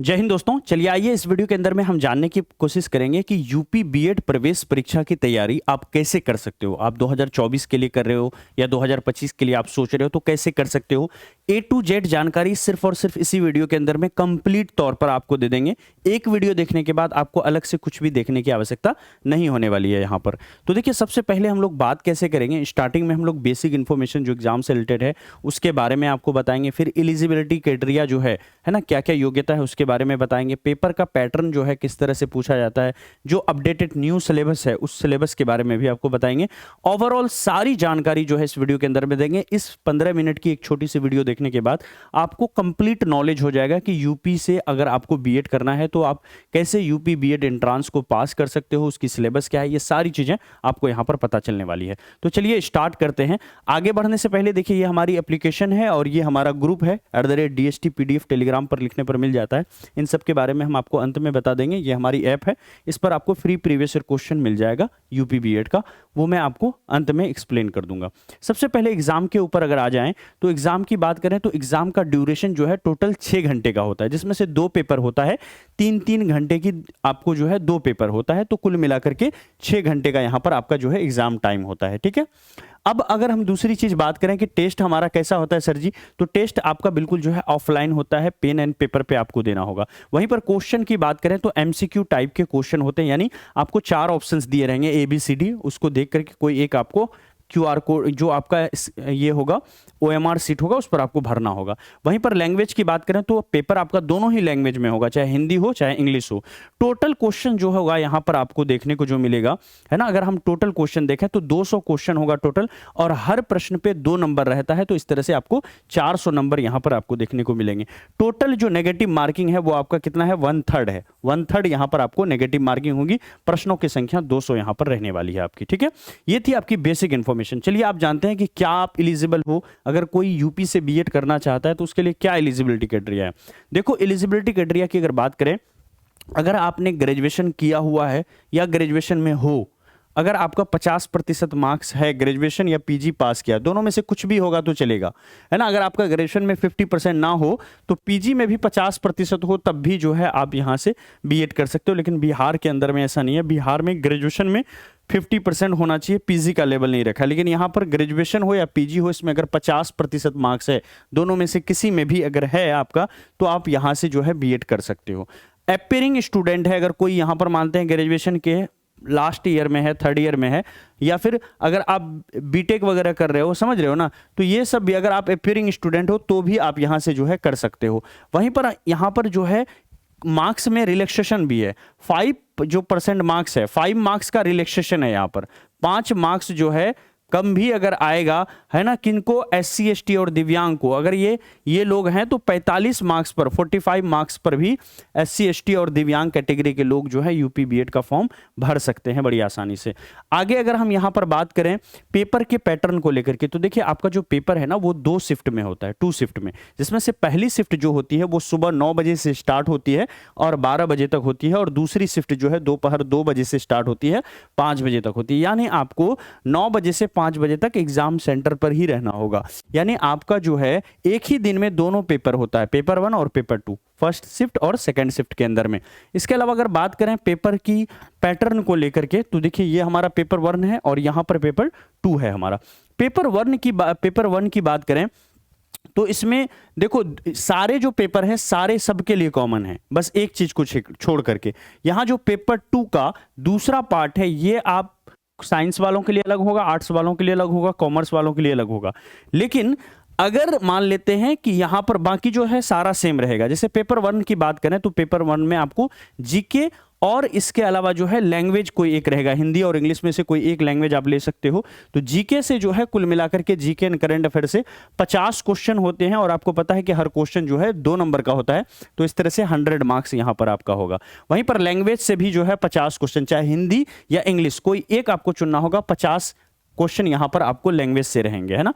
जय हिंद दोस्तों। चलिए आइए इस वीडियो के अंदर में हम जानने की कोशिश करेंगे कि यूपी बीएड प्रवेश परीक्षा की तैयारी आप कैसे कर सकते हो। आप 2024 के लिए कर रहे हो या 2025 के लिए आप सोच रहे हो तो कैसे कर सकते हो। ए टू जेड जानकारी सिर्फ और सिर्फ इसी वीडियो के अंदर में कंप्लीट तौर पर आपको दे देंगे। एक वीडियो देखने के बाद आपको अलग से कुछ भी देखने की आवश्यकता नहीं होने वाली है यहाँ पर। तो देखिए, सबसे पहले हम लोग बात कैसे करेंगे। स्टार्टिंग में हम लोग बेसिक इन्फॉर्मेशन जो एग्जाम से रिलेटेड है उसके बारे में आपको बताएंगे। फिर एलिजिबिलिटी क्राइटेरिया जो है ना, क्या क्या योग्यता है उसके बारे में बताएंगे। पेपर का पैटर्न जो है किस तरह से पूछा जाता है, जो अपडेटेड न्यू सिलेबस है उस सिलेबस के बारे में भी आपको बताएंगे। ओवरऑल सारी जानकारी जो है इस वीडियो के अंदर में देंगे। इस 15 मिनट की एक छोटी सी वीडियो देखने के बाद आपको कंप्लीट नॉलेज हो जाएगा कि यूपी से अगर आपको बीएड करना है तो आप कैसे यूपी बीएड एंट्रांस को पास कर सकते हो, उसकी सिलेबस क्या है, ये सारी चीजें आपको यहाँ पर पता चलने वाली है। तो चलिए स्टार्ट करते हैं। आगे बढ़ने से पहले देखिए, ये हमारी एप्लीकेशन है और ये हमारा ग्रुप है @DST PDF टेलीग्राम पर लिखने पर मिल जाता है। इन सब के बारे में हम आपको अंत में बता देंगे। ये हमारी ऐप है, इस पर आपको फ्री प्रीवियस ईयर क्वेश्चन मिल जाएगा यूपी बीएड का, वो मैं आपको अंत में एक्सप्लेन कर दूंगा। सबसे पहले एग्जाम के ऊपर अगर आ जाएं तो एग्जाम की बात करें तो एग्जाम का ड्यूरेशन जो है टोटल 6 घंटे का होता है, जिसमें से 2 पेपर होता है। 3-3 घंटे की आपको जो है 2 पेपर होता है, तो कुल मिलाकर के 6 घंटे का यहाँ पर आपका जो है एग्जाम टाइम होता है। ठीक है, अब अगर हम दूसरी चीज बात करें कि टेस्ट हमारा कैसा होता है सर जी, तो टेस्ट आपका बिल्कुल जो है ऑफलाइन होता है, पेन एंड पेपर पे आपको देना होगा। वहीं पर क्वेश्चन की बात करें तो एमसीक्यू टाइप के क्वेश्चन होते हैं, यानी आपको 4 ऑप्शंस दिए रहेंगे ABCD, उसको देख करके कोई एक आपको QR कोड जो आपका ये होगा OMR सीट होगा उस पर आपको भरना होगा। वहीं पर लैंग्वेज की बात करें तो पेपर आपका दोनों ही लैंग्वेज में होगा, चाहे हिंदी हो चाहे इंग्लिश हो। टोटल क्वेश्चन जो होगा यहाँ पर आपको देखने को जो मिलेगा है ना, अगर हम टोटल क्वेश्चन देखें तो 200 क्वेश्चन होगा टोटल, और हर प्रश्न पे 2 नंबर रहता है, तो इस तरह से आपको 400 नंबर यहाँ पर आपको देखने को मिलेंगे। टोटल जो नेगेटिव मार्किंग है वो आपका कितना है, 1/3 है। 1/3 यहाँ पर आपको नेगेटिव मार्किंग होगी। प्रश्नों की संख्या 200 यहाँ पर रहने वाली है आपकी। ठीक है, ये थी आपकी बेसिक इन्फॉर्मेशन। चलिए आप जानते हैं कि क्या आप एलिजिबल हो, अगर कोई यूपी से बीएड करना चाहता है तो उसके लिए क्या एलिजिबिलिटी क्राइटेरिया है। देखो, एलिजिबिलिटी क्राइटेरिया की अगर बात करें, अगर आपने ग्रेजुएशन किया हुआ है या ग्रेजुएशन में हो, अगर आपका 50% मार्क्स है, ग्रेजुएशन या पीजी पास किया, दोनों में से कुछ भी होगा तो चलेगा, है ना। अगर आपका ग्रेजुएशन में 50% ना हो तो पीजी में भी 50% हो, तब भी जो है आप यहाँ से बीएड कर सकते हो। लेकिन बिहार के अंदर में ऐसा नहीं है। बिहार में ग्रेजुएशन में 50% होना चाहिए, पीजी का लेवल नहीं रखा। लेकिन यहाँ पर ग्रेजुएशन हो या पीजी हो, इसमें अगर 50% मार्क्स है, दोनों में से किसी में भी अगर है आपका, तो आप यहाँ से जो है बीएड कर सकते हो। एपियरिंग स्टूडेंट है, अगर कोई यहाँ पर मानते हैं ग्रेजुएशन के लास्ट ईयर में है, 3rd ईयर में है, या फिर अगर आप बीटेक वगैरह कर रहे हो, समझ रहे हो ना, तो ये सब भी अगर आप एपियरिंग स्टूडेंट हो तो भी आप यहाँ से जो है कर सकते हो। वहीं पर यहाँ पर जो है मार्क्स में रिलैक्सेशन भी है। 5% मार्क्स है, 5 मार्क्स का रिलैक्सेशन है यहाँ पर। 5 मार्क्स जो है कम भी अगर आएगा, है ना, किनको, SC ST और दिव्यांग को, अगर ये लोग हैं तो 45 मार्क्स पर, 45 मार्क्स पर भी SC ST और दिव्यांग कैटेगरी के लोग जो है यूपी बीएड का फॉर्म भर सकते हैं बड़ी आसानी से। आगे अगर हम यहाँ पर बात करें पेपर के पैटर्न को लेकर के, तो देखिए आपका जो पेपर है ना वो 2 शिफ्ट में होता है, 2 शिफ्ट में, जिसमें से पहली शिफ्ट जो होती है वो सुबह 9 बजे से स्टार्ट होती है और 12 बजे तक होती है, और दूसरी शिफ्ट जो है दोपहर 2 बजे से स्टार्ट होती है, 5 बजे तक होती है। यानी आपको 9 बजे से 5 बजे तक एग्जाम सेंटर पर ही रहना होगा। यानी आपका जो है एक ही दिन में दोनों पेपर होता है, पेपर 1 और पेपर 2, फर्स्ट शिफ्ट और सेकंड शिफ्ट के अंदर में। इसके अलावा अगर बात करें पेपर की पैटर्न को लेकर के, तो देखिए ये हमारा पेपर 1 है और यहां पर पेपर 2 है हमारा। पेपर 1 की बात करें तो इसमें देखो सारे जो पेपर हैं सारे सबके लिए कॉमन है, बस एक चीज को छोड़ करके। यहां जो पेपर 2 का दूसरा पार्ट है, ये आप साइंस वालों के लिए अलग होगा, आर्ट्स वालों के लिए अलग होगा, कॉमर्स वालों के लिए अलग होगा। लेकिन अगर मान लेते हैं कि यहां पर बाकी जो है सारा सेम रहेगा, जैसे पेपर 1 की बात करें तो पेपर 1 में आपको जीके और इसके अलावा जो है लैंग्वेज कोई एक रहेगा, हिंदी और इंग्लिश में से कोई एक लैंग्वेज आप ले सकते हो। तो जीके से जो है कुल मिलाकर के जीके एंड करंट अफेयर से 50 क्वेश्चन होते हैं, और आपको पता है कि हर क्वेश्चन जो है 2 नंबर का होता है, तो इस तरह से 100 मार्क्स यहां पर आपका होगा। वहीं पर लैंग्वेज से भी जो है 50 क्वेश्चन, चाहे हिंदी या इंग्लिश कोई एक आपको चुनना होगा, 50 क्वेश्चन यहां पर आपको लैंग्वेज से रहेंगे, है ना।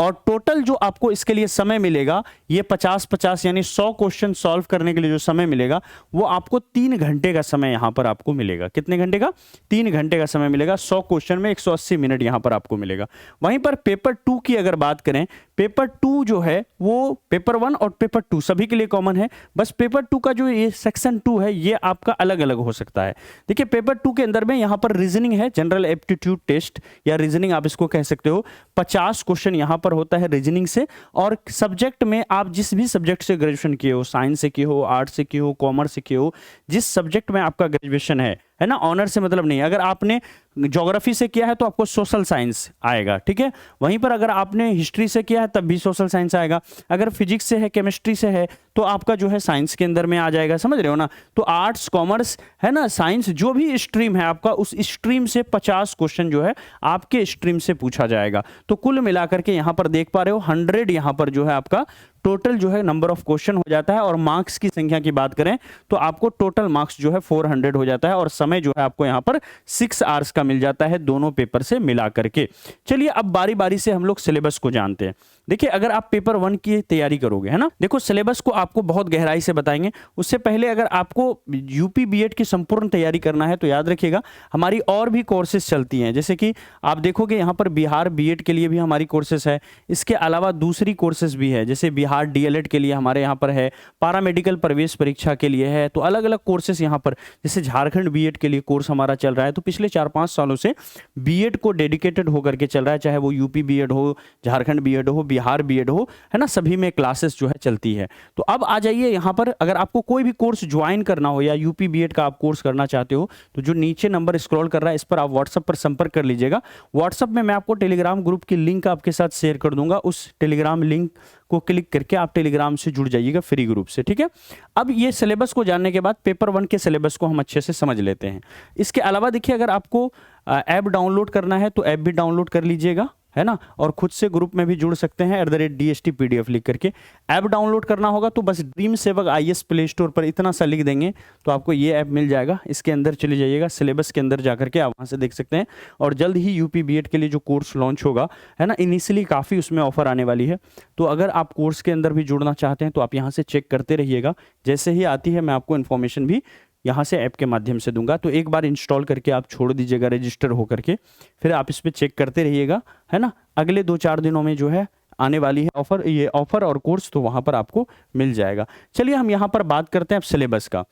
और टोटल जो आपको इसके लिए समय मिलेगा ये 50-50 यानी 100 क्वेश्चन सॉल्व करने के लिए जो समय मिलेगा वो आपको 3 घंटे का समय यहां पर आपको मिलेगा। कितने घंटे का? 3 घंटे का समय मिलेगा। 100 क्वेश्चन में 180 मिनट यहां पर आपको मिलेगा। वहीं पर पेपर 2 की अगर बात करें, पेपर 2 जो है वो पेपर 1 और पेपर 2 सभी के लिए कॉमन है, बस पेपर 2 का जो ये सेक्शन 2 है ये आपका अलग अलग हो सकता है। देखिए पेपर 2 के अंदर में यहां पर रीजनिंग है, जनरल एप्टीट्यूड टेस्ट या रीजनिंग आप इसको कह सकते हो। 50 क्वेश्चन यहां पर होता है रीजनिंग से, और सब्जेक्ट में आप जिस भी सब्जेक्ट से ग्रेजुएशन किए हो, साइंस से किए हो, आर्ट्स से किए हो, कॉमर्स से किए हो, जिस सब्जेक्ट में आपका ग्रेजुएशन है ना, ऑनर से मतलब नहीं। अगर आपने ज्योग्राफी से किया है तो आपको सोशल साइंस आएगा, ठीक है। वहीं पर अगर आपने हिस्ट्री से किया है तब भी सोशल साइंस आएगा। अगर फिजिक्स से है, केमिस्ट्री से है तो आपका जो है साइंस के अंदर में आ जाएगा, समझ रहे हो ना। तो आर्ट्स, कॉमर्स है ना, साइंस, जो भी स्ट्रीम है आपका, उस स्ट्रीम से 50 क्वेश्चन जो है आपके स्ट्रीम से पूछा जाएगा। तो कुल मिलाकर के यहां पर देख पा रहे हो 100 यहां पर जो है आपका टोटल जो है नंबर ऑफ क्वेश्चन हो जाता है। और मार्क्स की संख्या की बात करें तो आपको टोटल मार्क्स जो है 400 हो जाता है, और समय जो है आपको यहां पर 6 आवर्स का मिल जाता है दोनों पेपर से मिला करके। चलिए अब बारी बारी से हम लोग सिलेबस को जानते हैं। देखिए अगर आप पेपर 1 की तैयारी करोगे, है ना, देखो सिलेबस को आपको बहुत गहराई से बताएंगे। उससे पहले अगर आपको यूपी बीएड की संपूर्ण तैयारी करना है तो याद रखिएगा हमारी और भी कोर्सेज चलती हैं। जैसे कि आप देखोगे यहाँ पर बिहार बीएड के लिए भी हमारी कोर्सेज है, इसके अलावा दूसरी कोर्सेज भी है, जैसे बिहार डीएलएड के लिए हमारे यहाँ पर है, पैरामेडिकल प्रवेश परीक्षा के लिए है। तो अलग अलग कोर्सेज यहाँ पर, जैसे झारखंड बीएड के लिए कोर्स हमारा चल रहा है। तो पिछले 4-5 सालों से बीएड को डेडिकेटेड होकर के चल रहा है, चाहे वो यूपी बीएड हो, झारखंड बीएड हो, बिहार बीएड हो, है ना, सभी में क्लासेस जो है चलती है। तो अब आ जाइए यहाँ पर, अगर आपको कोई भी कोर्स ज्वाइन करना हो या यूपी बीएड का आप कोर्स करना चाहते हो तो जो नीचे नंबर स्क्रॉल कर रहा है इस पर आप व्हाट्सएप पर संपर्क कर लीजिएगा। व्हाट्सएप में मैं आपको टेलीग्राम ग्रुप की लिंक आपके साथ शेयर कर दूंगा, उस टेलीग्राम लिंक को क्लिक करके आप टेलीग्राम से जुड़ जाइएगा फ्री ग्रुप से, ठीक है। अब ये सिलेबस को जानने के बाद पेपर 1 के सिलेबस को हम अच्छे से समझ लेते हैं। इसके अलावा देखिए अगर आपको ऐप डाउनलोड करना है तो ऐप भी डाउनलोड कर लीजिएगा, है ना, और खुद से ग्रुप में भी जुड़ सकते हैं @DST PDF लिख करके। ऐप डाउनलोड करना होगा तो बस ड्रीम सेवक IAS प्ले स्टोर पर इतना सा लिख देंगे तो आपको ये ऐप मिल जाएगा। इसके अंदर चले जाइएगा, सिलेबस के अंदर जाकर के आप वहाँ से देख सकते हैं। और जल्द ही यूपी बीएड के लिए जो कोर्स लॉन्च होगा, है ना, इनिशियली काफ़ी उसमें ऑफर आने वाली है। तो अगर आप कोर्स के अंदर भी जुड़ना चाहते हैं तो आप यहाँ से चेक करते रहिएगा, जैसे ही आती है मैं आपको इन्फॉर्मेशन भी यहाँ से ऐप के माध्यम से दूंगा। तो एक बार इंस्टॉल करके आप छोड़ दीजिएगा रजिस्टर होकर के, फिर आप इस पर चेक करते रहिएगा, है ना। अगले 2-4 दिनों में जो है आने वाली है ऑफर, ये ऑफर और कोर्स, तो वहाँ पर आपको मिल जाएगा। चलिए हम यहाँ पर बात करते हैं अब सिलेबस का।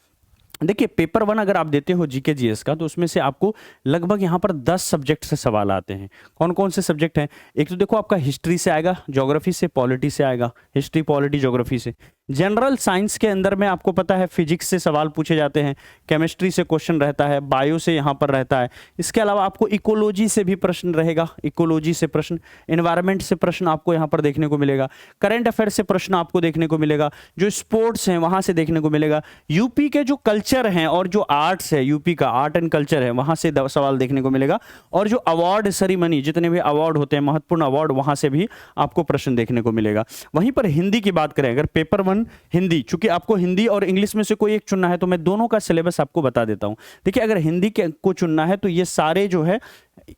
देखिए पेपर 1 अगर आप देते हो जीके जीएस का तो उसमें से आपको लगभग यहाँ पर 10 सब्जेक्ट से सवाल आते हैं। कौन कौन से सब्जेक्ट हैं? एक तो देखो आपका हिस्ट्री से आएगा, ज्योग्राफी से, पॉलिटी से आएगा, हिस्ट्री, पॉलिटी, ज्योग्राफी से। जनरल साइंस के अंदर में आपको पता है फिजिक्स से सवाल पूछे जाते हैं, केमिस्ट्री से क्वेश्चन रहता है, बायो से यहाँ पर रहता है। इसके अलावा आपको इकोलॉजी से भी प्रश्न रहेगा, इकोलॉजी से प्रश्न, एनवायरमेंट से प्रश्न आपको यहाँ पर देखने को मिलेगा, करंट अफेयर से प्रश्न आपको देखने को मिलेगा, जो स्पोर्ट्स हैं वहाँ से देखने को मिलेगा, यूपी के जो कल्चर हैं और जो आर्ट्स है, यूपी का आर्ट एंड कल्चर है, वहाँ से सवाल देखने को मिलेगा, और जो अवार्ड सेरेमनी, जितने भी अवार्ड होते हैं, महत्वपूर्ण अवार्ड, वहाँ से भी आपको प्रश्न देखने को मिलेगा। वहीं पर हिंदी की बात करें, अगर पेपर 1 हिंदी, चूंकि आपको हिंदी और इंग्लिश में से कोई एक चुनना है तो मैं दोनों का सिलेबस आपको बता देता हूं। देखिए अगर हिंदी को चुनना है तो ये सारे जो है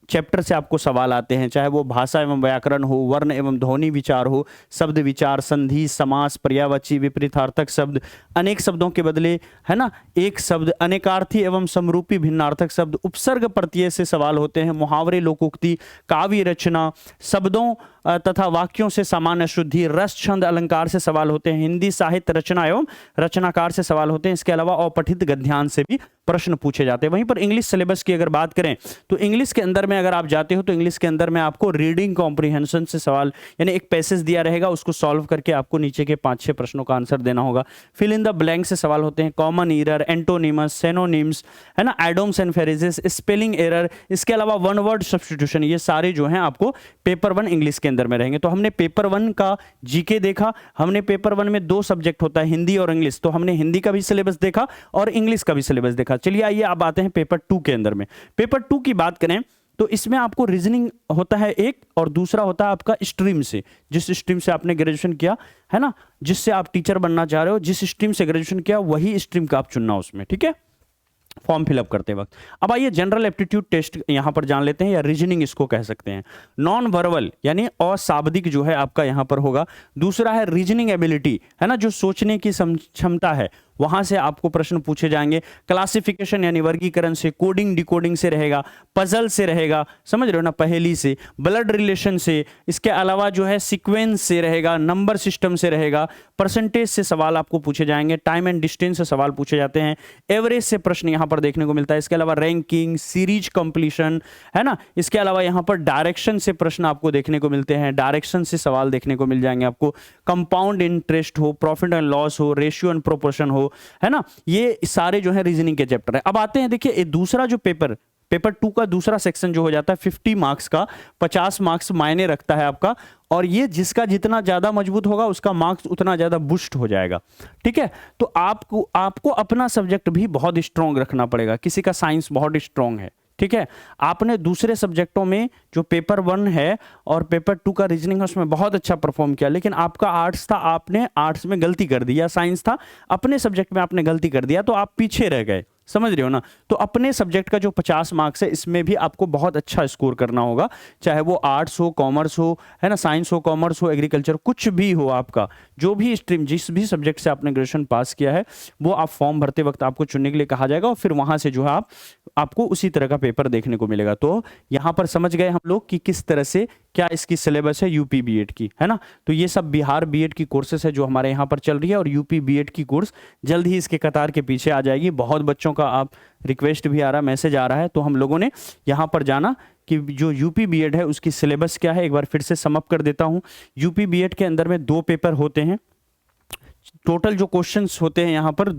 चैप्टर से आपको सवाल आते हैं, चाहे वो भाषा एवं व्याकरण हो, वर्ण एवं ध्वनि विचार हो, शब्द विचार, संधि, समास, पर्यायवाची, विपरीतार्थक शब्द, अनेक शब्दों के बदले, है ना, एक शब्द, अनेकार्थी एवं समरूपी भिन्नार्थक शब्द, उपसर्ग प्रत्यय से सवाल होते हैं, मुहावरे, लोकोक्ति, काव्य रचना, शब्दों तथा वाक्यों से सामान्य शुद्धि, रस, छंद, अलंकार से सवाल होते हैं, हिंदी साहित्य रचना एवं रचनाकार से सवाल होते हैं। इसके अलावा अपठित गद्यांश से भी प्रश्न पूछे जाते हैं। वहीं पर इंग्लिश सिलेबस की अगर बात करें तो इंग्लिश के अंदर में अगर आप जाते हो तो इंग्लिश के अंदर में आपको रीडिंग कॉम्प्रिहेंशन से सवाल, यानी एक पैसेज दिया रहेगा, उसको सॉल्व करके आपको नीचे के 5-6 प्रश्नों का आंसर देना होगा। फिल इन द ब्लैंक से सवाल होते हैं, कॉमन ईरर, एंटोनिमस, सेनोनिम्स, है ना, एडोम्स एंड फ्रेजेस, स्पेलिंग एरर, इसके अलावा वन वर्ड सब्स्टिट्यूशन, ये सारे जो हैं आपको पेपर 1 इंग्लिश के अंदर में रहेंगे। तो हमने पेपर 1 का जीके देखा, हमने पेपर 1 में 2 सब्जेक्ट होता है, हिंदी और इंग्लिश, तो हमने हिंदी का भी सिलेबस देखा और इंग्लिश का भी सिलेबस देखा। चलिए आइए अब आते हैं पेपर 2 के अंदर में। पेपर 2 की बात करें तो इसमें आपको रीजनिंग होता है एक, और दूसरा होता है आपका स्ट्रीम से, जिस स्ट्रीम से आपने ग्रेजुएशन किया है ना, जिससे आप टीचर बनना चाह रहे हो, जिस स्ट्रीम से ग्रेजुएशन किया वही स्ट्रीम का आप चुनना उसमें, ठीक है। फॉर्म फिलअप करते वक्त। अब आइए जनरल एप्टीट्यूड टेस्ट यहाँ पर जान लेते हैं, या रीजनिंग इसको कह सकते हैं। नॉन वर्बल यानी अशाब्दिक जो है आपका यहाँ पर होगा। दूसरा है रीजनिंग एबिलिटी, है ना, जो सोचने की क्षमता है, वहां से आपको प्रश्न पूछे जाएंगे। क्लासिफिकेशन यानी वर्गीकरण से, कोडिंग डिकोडिंग से रहेगा, पजल से रहेगा, समझ रहे हो ना, पहेली से, ब्लड रिलेशन से, इसके अलावा जो है सीक्वेंस से रहेगा, नंबर सिस्टम से रहेगा, परसेंटेज से सवाल आपको पूछे जाएंगे, टाइम एंड डिस्टेंस से सवाल पूछे जाते हैं, एवरेज से प्रश्न यहां पर देखने को मिलता है। इसके अलावा रैंकिंग, सीरीज कंप्लीशन, है ना, इसके अलावा यहां पर डायरेक्शन से प्रश्न आपको देखने को मिलते हैं, डायरेक्शन से सवाल देखने को मिल जाएंगे आपको। कंपाउंड इंटरेस्ट हो, प्रॉफिट एंड लॉस हो, रेशियो एंड प्रोपोर्शन हो, है ना, ये सारे जो है रीजनिंग के चैप्टर है। अब आते हैं, देखिए दूसरा जो पेपर 2 का दूसरा सेक्शन जो हो जाता है 50 मार्क्स का, 50 मार्क्स मायने रखता है आपका, और ये जिसका जितना ज्यादा मजबूत होगा उसका मार्क्स उतना ज्यादा बूस्ट हो जाएगा। ठीक है, तो आपको अपना सब्जेक्ट भी बहुत स्ट्रांग रखना पड़ेगा। किसी का साइंस बहुत स्ट्रांग है, ठीक है, आपने दूसरे सब्जेक्टों में जो पेपर 1 है और पेपर 2 का रीजनिंग है उसमें बहुत अच्छा परफॉर्म किया, लेकिन आपका आर्ट्स था, आपने आर्ट्स में गलती कर दी, या साइंस था, अपने सब्जेक्ट में आपने गलती कर दिया, तो आप पीछे रह गए, समझ रहे हो ना। तो अपने सब्जेक्ट का जो 50 मार्क्स है इसमें भी आपको बहुत अच्छा स्कोर करना होगा, चाहे वो आर्ट्स हो, कॉमर्स हो, है ना, साइंस हो, कॉमर्स हो, एग्रीकल्चर, कुछ भी हो, आपका जो भी स्ट्रीम, जिस भी सब्जेक्ट से आपने ग्रेजुएशन पास किया है, वो आप फॉर्म भरते वक्त आपको चुनने के लिए कहा जाएगा, और फिर वहां से जो है आपको उसी तरह का पेपर देखने को मिलेगा। तो यहां पर समझ गए हम लोग कि किस तरह से क्या इसकी सिलेबस है यूपी बीएड की, है ना। तो ये सब बिहार बीएड की कोर्सेस है जो हमारे यहाँ पर चल रही है, और यूपी बीएड की कोर्स जल्द ही इसके कतार के पीछे आ जाएगी। बहुत बच्चों का आप रिक्वेस्ट भी आ रहा है, मैसेज आ रहा है, तो हम लोगों ने यहाँ पर जाना कि जो यूपी बीएड है उसकी सिलेबस क्या है, एक बार फिर से समअप कर देता हूँ। यूपी बीएड के अंदर में 2 पेपर होते हैं। टोटल जो क्वेश्चंस होते हैं यहाँ पर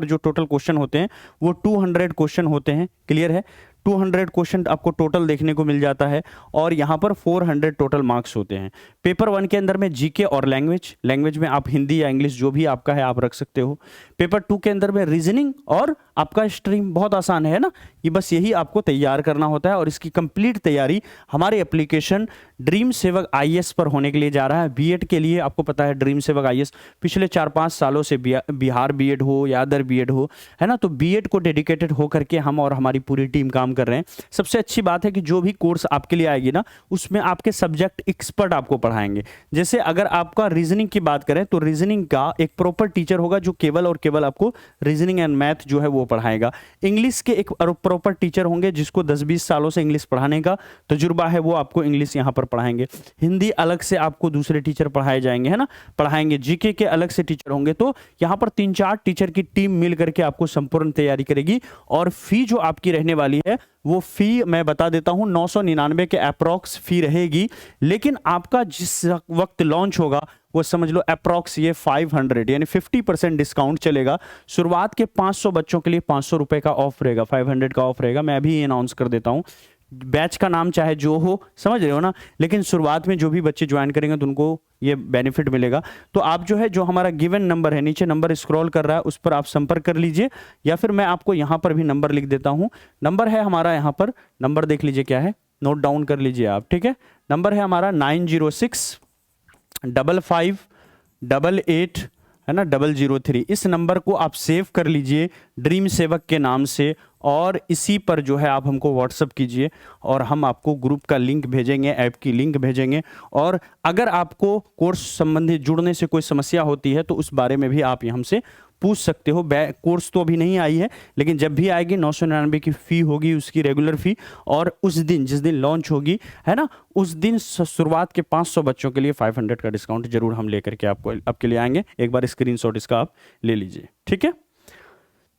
जो टोटल क्वेश्चन होते हैं वो 200 क्वेश्चन होते हैं, क्लियर है। 200 क्वेश्चन आपको टोटल देखने को मिल जाता है, और यहाँ पर 400 टोटल मार्क्स होते हैं। पेपर 1 के अंदर में जीके और लैंग्वेज में आप हिंदी या इंग्लिश जो भी आपका है आप रख सकते हो। पेपर 2 के अंदर में रीजनिंग और आपका स्ट्रीम, बहुत आसान है ना, ये बस यही आपको तैयार करना होता है, और इसकी कंप्लीट तैयारी हमारे एप्लीकेशन ड्रीम सेवक आईएएस पर होने के लिए जा रहा है। बीएड के लिए आपको पता है ड्रीम सेवक आईएएस पिछले 4-5 सालों से बिहार बीएड हो या अदर बीएड हो, है ना, तो बीएड को डेडिकेटेड होकर के हम और हमारी पूरी टीम काम कर रहे हैं। सबसे अच्छी बात है कि जो भी कोर्स आपके लिए आएगी ना, उसमें आपके सब्जेक्ट एक्सपर्ट आपको पढ़ाएंगे। जैसे अगर आपका रीजनिंग की बात करें तो रीजनिंग का एक प्रॉपर टीचर होगा जो केवल और केवल आपको रीजनिंग एंड मैथ जो है वो पढ़ाएगा। इंग्लिश के एक प्रॉपर टीचर होंगे जिसको 10-20 सालों से इंग्लिश पढ़ाने का तजुर्बा है, वो आपको इंग्लिश यहाँ पर पढ़ाएंगे। हिंदी अलग से आपको दूसरे टीचर पढ़ाए जाएंगे, है ना, पढ़ाएंगे। जीके के अलग से टीचर होंगे। तो यहाँ पर 3-4 टीचर की टीम मिल करके आपको संपूर्ण तैयारी करेगी। और फी जो आपकी रहने वाली है वो फी मैं बता देता हूं 999 के अप्रॉक्स फी रहेगी, लेकिन आपका जिस वक्त लॉन्च होगा वो समझ लो अप्रॉक्स ये 500 यानी 50% डिस्काउंट चलेगा। शुरुआत के 500 बच्चों के लिए 500 रुपए का ऑफ रहेगा, 500 का ऑफ रहेगा। मैं अभी अनाउंस कर देता हूं, बैच का नाम चाहे जो हो, समझ रहे हो ना, लेकिन शुरुआत में जो भी बच्चे ज्वाइन करेंगे तो उनको ये बेनिफिट मिलेगा। तो आप जो है, जो हमारा गिवन नंबर है, नीचे नंबर स्क्रॉल कर रहा है, उस पर आप संपर्क कर लीजिए, या फिर मैं आपको यहाँ पर भी नंबर लिख देता हूँ। नंबर है हमारा, यहाँ पर नंबर देख लीजिए क्या है, नोट डाउन कर लीजिए आप, ठीक है। नंबर है हमारा 90655888, है ना, 003। इस नंबर को आप सेव कर लीजिए ड्रीम सेवक के नाम से, और इसी पर जो है आप हमको व्हाट्सअप कीजिए, और हम आपको ग्रुप का लिंक भेजेंगे, ऐप की लिंक भेजेंगे। और अगर आपको कोर्स संबंधी जुड़ने से कोई समस्या होती है तो उस बारे में भी आप हमसे पूछ सकते हो। कोर्स तो अभी नहीं आई है, लेकिन जब भी आएगी 999 की फ़ी होगी, उसकी रेगुलर फ़ी। और उस दिन जिस दिन लॉन्च होगी, है ना, उस दिन शुरुआत के 500 बच्चों के लिए 500 का डिस्काउंट जरूर हम लेकर के आपके लिए आएंगे। एक बार स्क्रीनशॉट इसका आप ले लीजिए, ठीक है।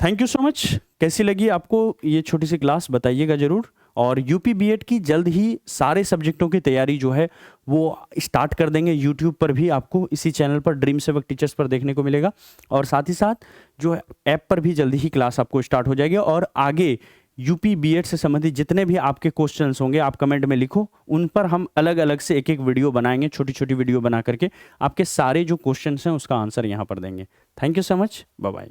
Thank you so much. कैसी लगी आपको ये छोटी सी क्लास, बताइएगा जरूर। और यूपी बीएड की जल्द ही सारे सब्जेक्टों की तैयारी जो है वो स्टार्ट कर देंगे। यूट्यूब पर भी आपको इसी चैनल पर ड्रीम सेवक टीचर्स पर देखने को मिलेगा, और साथ ही साथ जो ऐप पर भी जल्दी ही क्लास आपको स्टार्ट हो जाएगी। और आगे यूपी बीएड से संबंधित जितने भी आपके क्वेश्चंस होंगे आप कमेंट में लिखो, उन पर हम अलग अलग से एक एक वीडियो बनाएंगे, छोटी छोटी वीडियो बना करके आपके सारे जो क्वेश्चंस हैं उसका आंसर यहाँ पर देंगे। Thank you so much, bye bye.